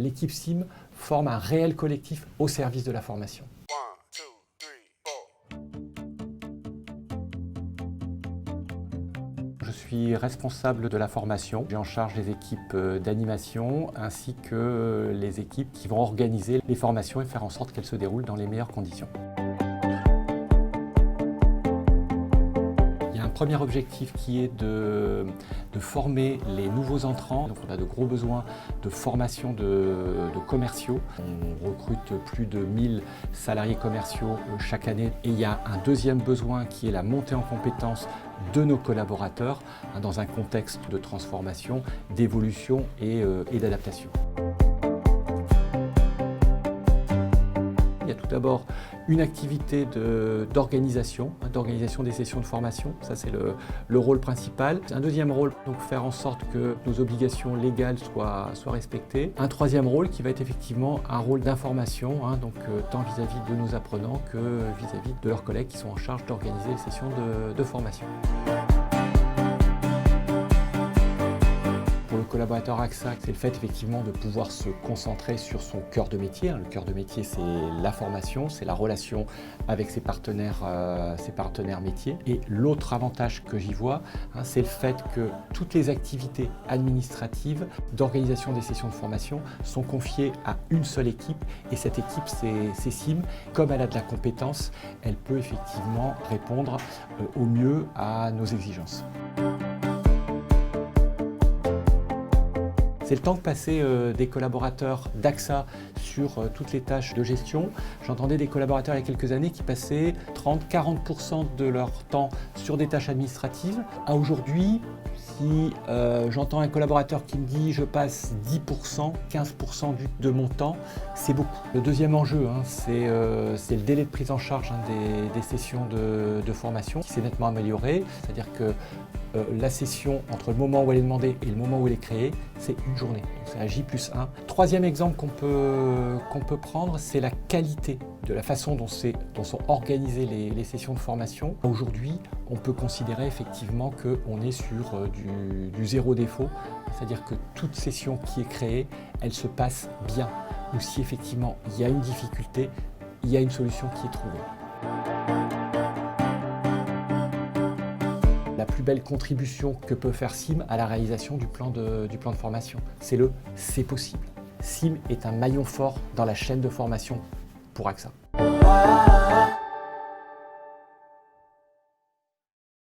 l'équipe SIM forme un réel collectif au service de la formation. Je suis responsable de la formation. J'ai en charge les équipes d'animation ainsi que les équipes qui vont organiser les formations et faire en sorte qu'elles se déroulent dans les meilleures conditions. Il y a un premier objectif qui est de former les nouveaux entrants. Donc on a de gros besoins de formation de commerciaux. On recrute plus de 1000 salariés commerciaux chaque année. Et il y a un deuxième besoin qui est la montée en compétences de nos collaborateurs dans un contexte de transformation, d'évolution et d'adaptation. Il y a tout d'abord une activité d'organisation des sessions de formation. Ça, c'est le rôle principal. Un deuxième rôle, donc faire en sorte que nos obligations légales soient respectées. Un troisième rôle qui va être effectivement un rôle d'information, donc tant vis-à-vis de nos apprenants que vis-à-vis de leurs collègues qui sont en charge d'organiser les sessions de formation. Pour le collaborateur AXA, c'est le fait effectivement de pouvoir se concentrer sur son cœur de métier. Le cœur de métier, c'est la formation, c'est la relation avec ses partenaires métiers. Et l'autre avantage que j'y vois, c'est le fait que toutes les activités administratives d'organisation des sessions de formation sont confiées à une seule équipe. Et cette équipe, c'est SIM. Comme elle a de la compétence, elle peut effectivement répondre au mieux à nos exigences. C'est le temps que passaient des collaborateurs d'AXA sur toutes les tâches de gestion. J'entendais des collaborateurs il y a quelques années qui passaient 30-40% de leur temps sur des tâches administratives. À aujourd'hui, si j'entends un collaborateur qui me dit je passe 10%, 15% de mon temps, c'est beaucoup. Le deuxième enjeu, c'est le délai de prise en charge des sessions de formation qui s'est nettement amélioré. C'est-à-dire que la session entre le moment où elle est demandée et le moment où elle est créée, c'est une journée. Donc c'est un J+1. Troisième exemple qu'on peut prendre, c'est la qualité de la façon dont sont organisées les sessions de formation. Aujourd'hui, on peut considérer effectivement qu'on est sur du zéro défaut, c'est-à-dire que toute session qui est créée, elle se passe bien. Ou si effectivement il y a une difficulté, il y a une solution qui est trouvée. La plus belle contribution que peut faire SIM à la réalisation du plan de formation, c'est possible. SIM est un maillon fort dans la chaîne de formation pour AXA.